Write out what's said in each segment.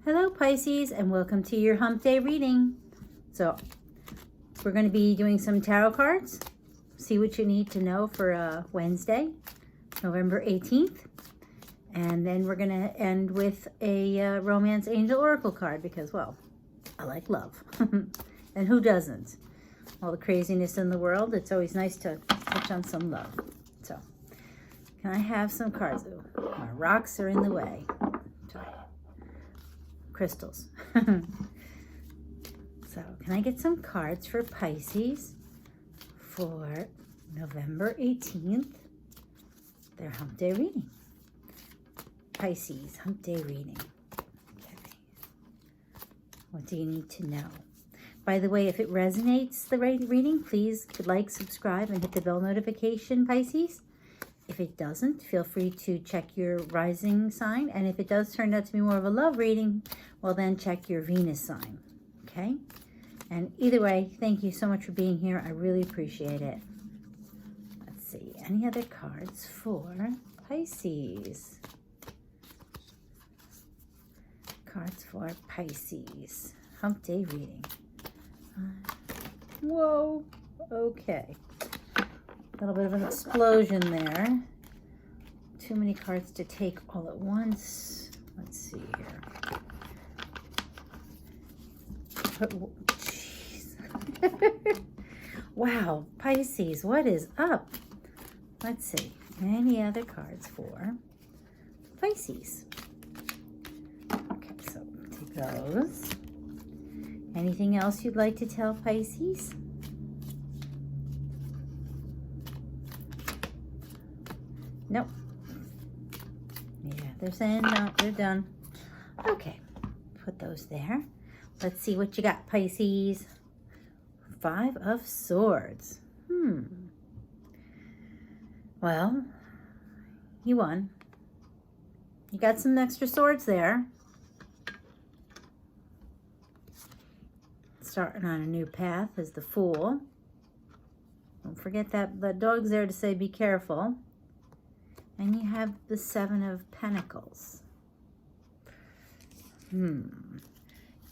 Hello Pisces, and welcome to your Hump Day reading. So we're going to be doing some tarot cards. See what you need to know for Wednesday, November 18th. And then we're going to end with a Romance Angel Oracle card because, well, I like love. And who doesn't? All the craziness in the world, it's always nice to touch on some love. So, can I have some cards? Ooh, my rocks are in the way. Sorry. Crystals. So, can I get some cards for Pisces for November 18th? Their Hump Day reading. Pisces, Hump Day reading. Okay. What do you need to know? By the way, if it resonates, the reading, please like, subscribe, and hit the bell notification, Pisces. If it doesn't, feel free to check your rising sign. And if it does turn out to be more of a love reading, well, then check your Venus sign. Okay? And either way, thank you so much for being here. I really appreciate it. Let's see. Any other cards for Pisces? Cards for Pisces. Hump Day reading. Whoa. Okay. A little bit of an explosion there. Too many cards to take all at once. Let's see here. Jeez. Wow, Pisces, what is up? Let's see. Any other cards for Pisces? Okay, so take those. Anything else you'd like to tell Pisces? Nope. Yeah, they're saying no, they're done. Okay, put those there. Let's see what you got, Pisces. 5 of Swords. Well, you won. You got some extra swords there. Starting on a new path is the Fool. Don't forget that the dog's there to say be careful. And you have the 7 of Pentacles.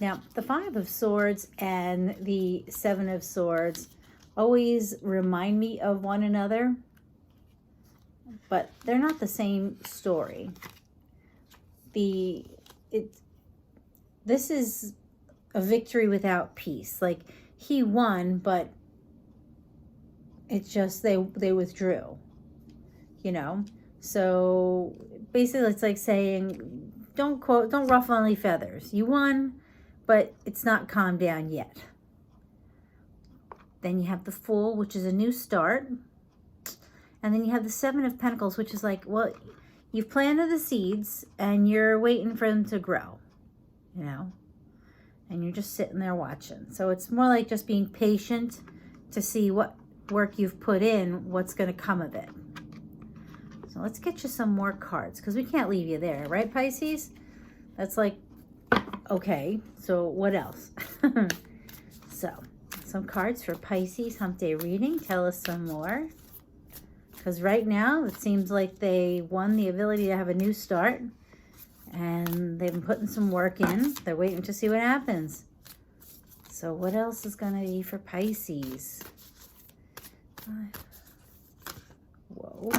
Now, the 5 of Swords and the 7 of Swords always remind me of one another, but they're not the same story. This is a victory without peace. Like, he won, but it's just they withdrew, you know? So basically it's like saying, don't ruffle any feathers. You won, but it's not calmed down yet. Then you have the Fool, which is a new start. And then you have the 7 of Pentacles, which is like, well, you've planted the seeds and you're waiting for them to grow, you know? And you're just sitting there watching. So it's more like just being patient to see what work you've put in, what's going to come of it. So let's get you some more cards because we can't leave you there, right, Pisces? That's like, okay, so what else? So, some cards for Pisces Hump Day reading. Tell us some more. Because right now, it seems like they won the ability to have a new start. And they've been putting some work in. They're waiting to see what happens. So what else is going to be for Pisces? Whoa.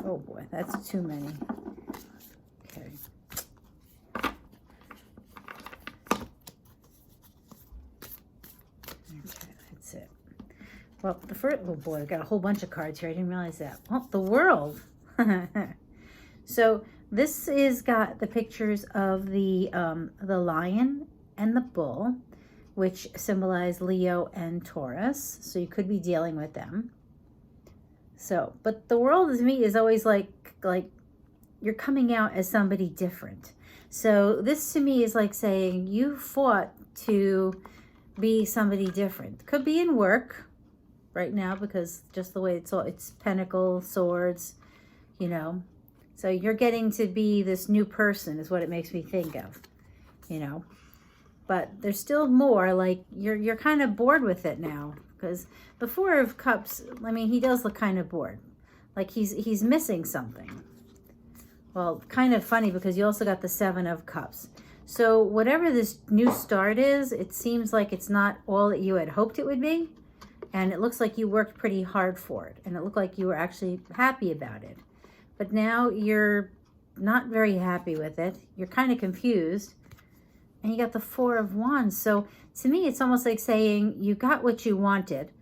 Oh boy, that's too many. Okay. Okay, that's it. Well, the first, oh boy, I've got a whole bunch of cards here. I didn't realize that. Oh, the World. So this is got the pictures of the lion and the bull, which symbolize Leo and Taurus. So you could be dealing with them. So, but the World to me is always like you're coming out as somebody different. So this to me is like saying you fought to be somebody different. Could be in work right now because just the way it's Pentacles, Swords, you know. So you're getting to be this new person is what it makes me think of, you know. But there's still more, like you're kind of bored with it now. Because the 4 of Cups, I mean, he does look kind of bored. Like he's missing something. Well, kind of funny because you also got the Seven of Cups. So whatever this new start is, it seems like it's not all that you had hoped it would be. And it looks like you worked pretty hard for it. And it looked like you were actually happy about it. But now you're not very happy with it. You're kind of confused. And you got the Four of Wands. So to me, it's almost like saying you got what you wanted.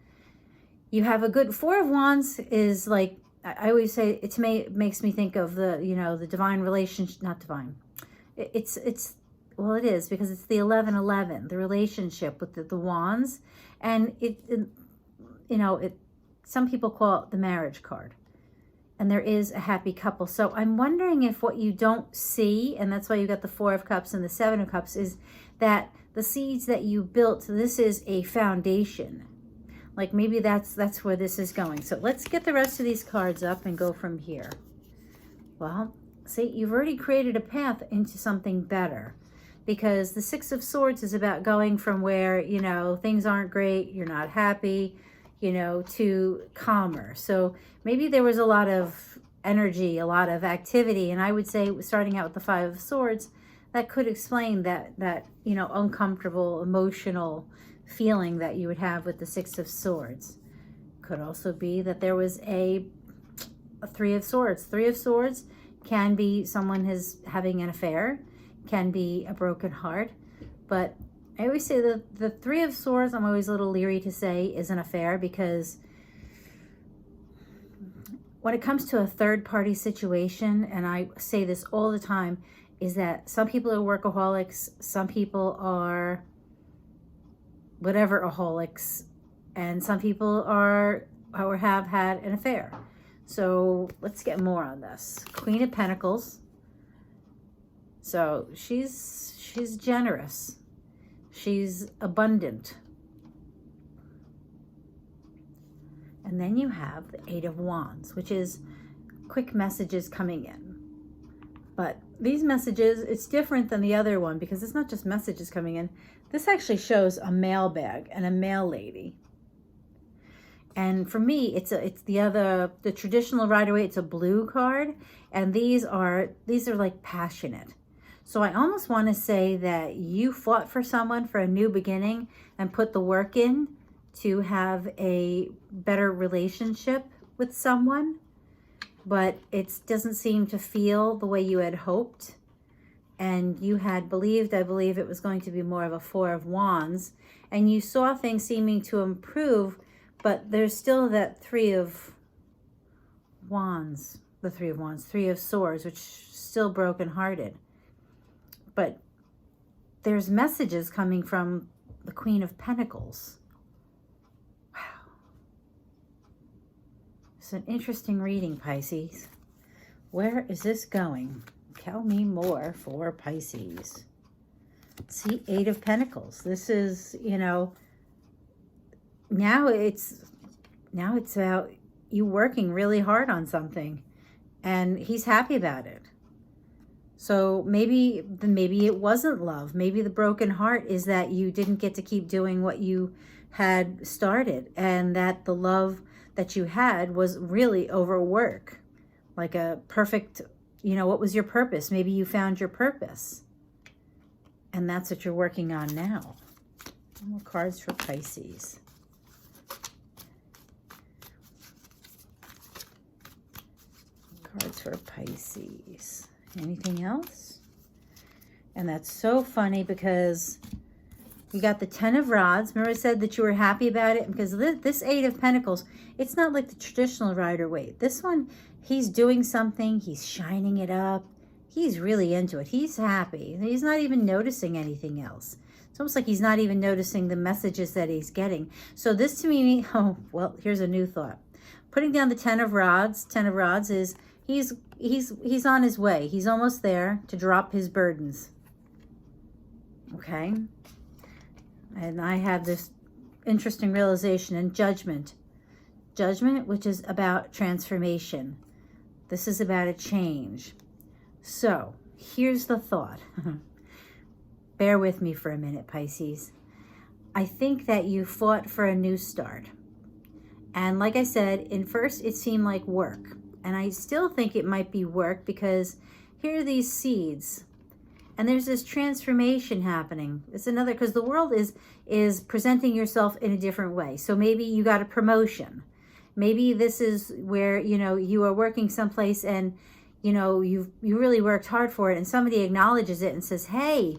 You have a good Four of Wands is like, I always say, it to me it makes me think of the, you know, the divine relationship, not divine. Well, it is because it's the 11-11, the relationship with the wands. And you know, some people call it the marriage card. And there is a happy couple. So I'm wondering if what you don't see, and that's why you got the Four of Cups and the Seven of Cups, is that the seeds that you built, this is a foundation. Like maybe that's where this is going. So let's get the rest of these cards up and go from here. Well, see, you've already created a path into something better. Because the Six of Swords is about going from where, you know, things aren't great, you're not happy, you know, to calmer. So maybe there was a lot of energy, a lot of activity. And I would say, starting out with the Five of Swords, that could explain that you know, uncomfortable, emotional feeling that you would have with the Six of Swords. Could also be that there was a Three of Swords. Three of Swords can be someone having an affair, can be a broken heart. But I always say that the Three of Swords, I'm always a little leery to say is an affair, because when it comes to a third-party situation, and I say this all the time, is that some people are workaholics, some people are whatever-aholics, and some people are or have had an affair. So let's get more on this. Queen of Pentacles. So she's generous. She's abundant. And then you have the Eight of Wands, which is quick messages coming in. But these messages, it's different than the other one because it's not just messages coming in. This actually shows a mailbag and a mail lady. And for me, it's the traditional Rider-Waite. It's a blue card, and these are like passionate. So I almost want to say that you fought for someone for a new beginning and put the work in to have a better relationship with someone, but it doesn't seem to feel the way you had hoped. And you had believed, I believe it was going to be more of a Four of Wands, and you saw things seeming to improve, but there's still that Three of Wands, the Three of Wands, Three of Swords, which is still brokenhearted. But there's messages coming from the Queen of Pentacles. Wow. It's an interesting reading, Pisces. Where is this going? Tell me more for Pisces. See, Eight of Pentacles. This is, you know, now it's about you working really hard on something, and he's happy about it. So maybe it wasn't love. Maybe the broken heart is that you didn't get to keep doing what you had started, and that the love that you had was really overwork. Like a perfect, you know, what was your purpose? Maybe you found your purpose, and that's what you're working on now. More cards for Pisces. Cards for Pisces. Anything else? And that's so funny because you got the Ten of Rods. Remember I said that you were happy about it? Because this Eight of Pentacles, it's not like the traditional Rider-Waite. This one, he's doing something. He's shining it up. He's really into it. He's happy. He's not even noticing anything else. It's almost like he's not even noticing the messages that he's getting. So this to me, oh, well, here's a new thought. Putting down the Ten of Rods is he's on his way. He's almost there to drop his burdens. Okay? And I have this interesting realization and judgment. Judgment, which is about transformation. This is about a change. So, here's the thought. Bear with me for a minute, Pisces. I think that you fought for a new start. And like I said, in first it seemed like work. And I still think it might be work because here are these seeds. And there's this transformation happening. It's another, because the world is presenting yourself in a different way. So maybe you got a promotion. Maybe this is where, you know, you are working someplace and, you know, you really worked hard for it, and somebody acknowledges it and says, hey,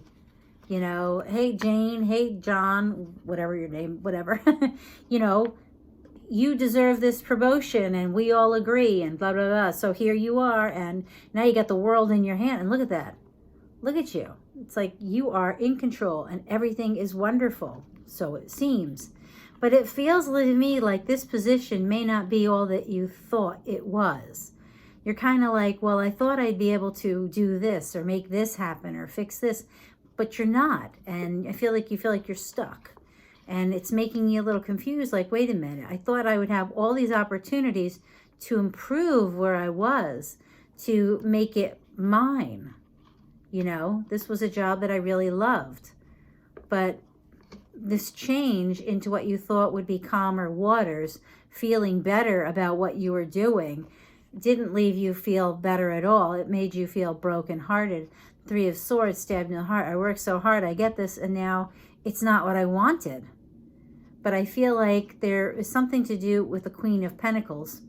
you know, hey, Jane, hey, John, whatever your name, whatever, you know, you deserve this promotion and we all agree and blah, blah, blah. So here you are. And now you got the world in your hand, and look at that. Look at you. It's like you are in control and everything is wonderful. So it seems. But it feels to me like this position may not be all that you thought it was. You're kind of like, well, I thought I'd be able to do this or make this happen or fix this, but you're not. And I feel like you're stuck. And it's making you a little confused, like, wait a minute, I thought I would have all these opportunities to improve where I was, to make it mine. You know, this was a job that I really loved. But this change into what you thought would be calmer waters, feeling better about what you were doing, didn't leave you feel better at all. It made you feel brokenhearted. Three of Swords stabbed in the heart. I worked so hard, I get this, and now it's not what I wanted. But I feel like there is something to do with the Queen of Pentacles,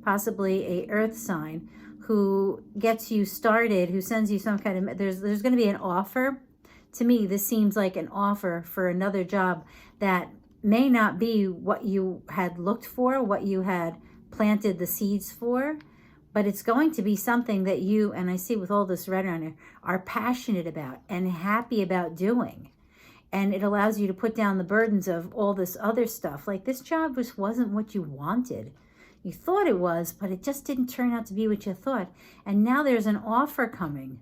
possibly a earth sign, who gets you started, who sends you some kind of, there's going to be an offer. To me, this seems like an offer for another job that may not be what you had looked for, what you had planted the seeds for, but it's going to be something that you, and I see with all this red around here, are passionate about and happy about doing. And it allows you to put down the burdens of all this other stuff. Like, this job just wasn't what you wanted. You thought it was, but it just didn't turn out to be what you thought. And now there's an offer coming.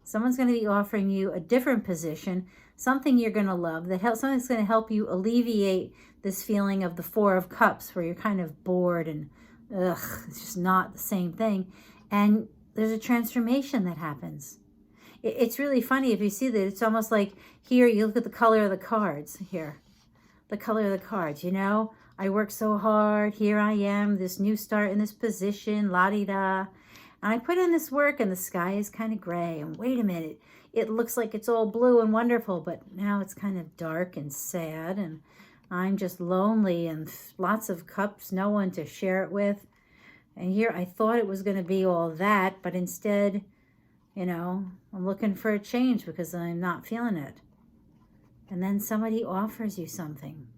Someone's going to be offering you a different position, something you're going to love, something that's going to help you alleviate this feeling of the Four of Cups, where you're kind of bored and, it's just not the same thing. And there's a transformation that happens. It's really funny if you see that. It's almost like, here, you look at the color of the cards here. The color of the cards, you know? I worked so hard. Here I am, this new start in this position, la-di-da. And I put in this work and the sky is kind of gray. And wait a minute, it looks like it's all blue and wonderful, but now it's kind of dark and sad. And I'm just lonely and lots of cups, no one to share it with. And here I thought it was going to be all that, but instead, you know, I'm looking for a change because I'm not feeling it. And then somebody offers you something.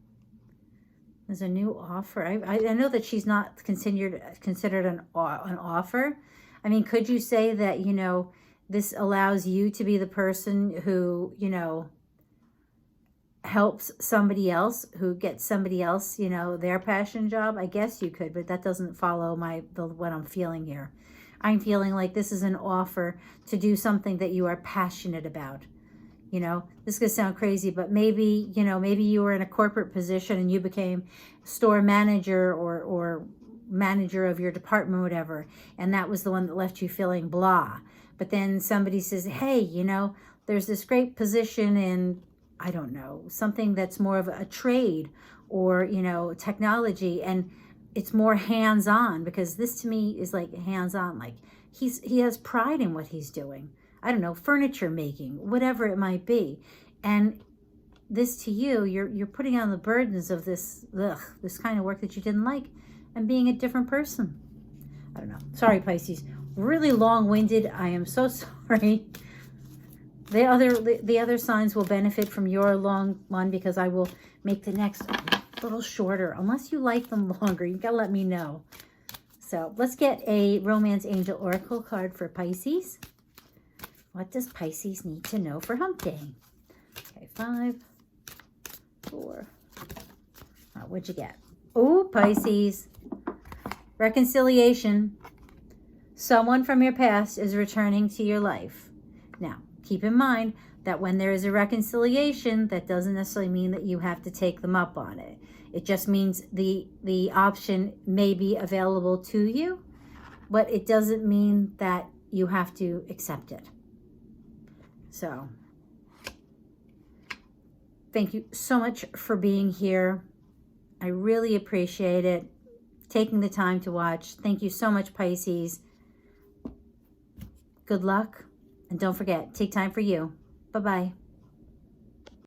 There's a new offer. I know that she's not considered an offer. I mean, could you say that, you know, this allows you to be the person who, you know, helps somebody else, who gets somebody else, you know, their passion job? I guess you could, but that doesn't follow what I'm feeling here. I'm feeling like this is an offer to do something that you are passionate about. You know, this could sound crazy, but maybe, you know, maybe you were in a corporate position and you became store manager or manager of your department, whatever, and that was the one that left you feeling blah. But then somebody says, hey, you know, there's this great position in, I don't know, something that's more of a trade or, you know, technology, and it's more hands-on, because this to me is like hands-on, like he has pride in what he's doing. I don't know, furniture making, whatever it might be. And this to you, you're putting on the burdens of this kind of work that you didn't like and being a different person. I don't know. Sorry, Pisces. Really long-winded. I am so sorry. The other signs will benefit from your long one, because I will make the next a little shorter. Unless you like them longer, you gotta let me know. So let's get a Romance Angel Oracle card for Pisces. What does Pisces need to know for Hump Day? Okay, 5, 4. Oh, what'd you get? Oh, Pisces. Reconciliation. Someone from your past is returning to your life. Now, keep in mind that when there is a reconciliation, that doesn't necessarily mean that you have to take them up on it. It just means the option may be available to you, but it doesn't mean that you have to accept it. So, thank you so much for being here. I really appreciate it. Taking the time to watch. Thank you so much, Pisces. Good luck. And don't forget, take time for you. Bye-bye.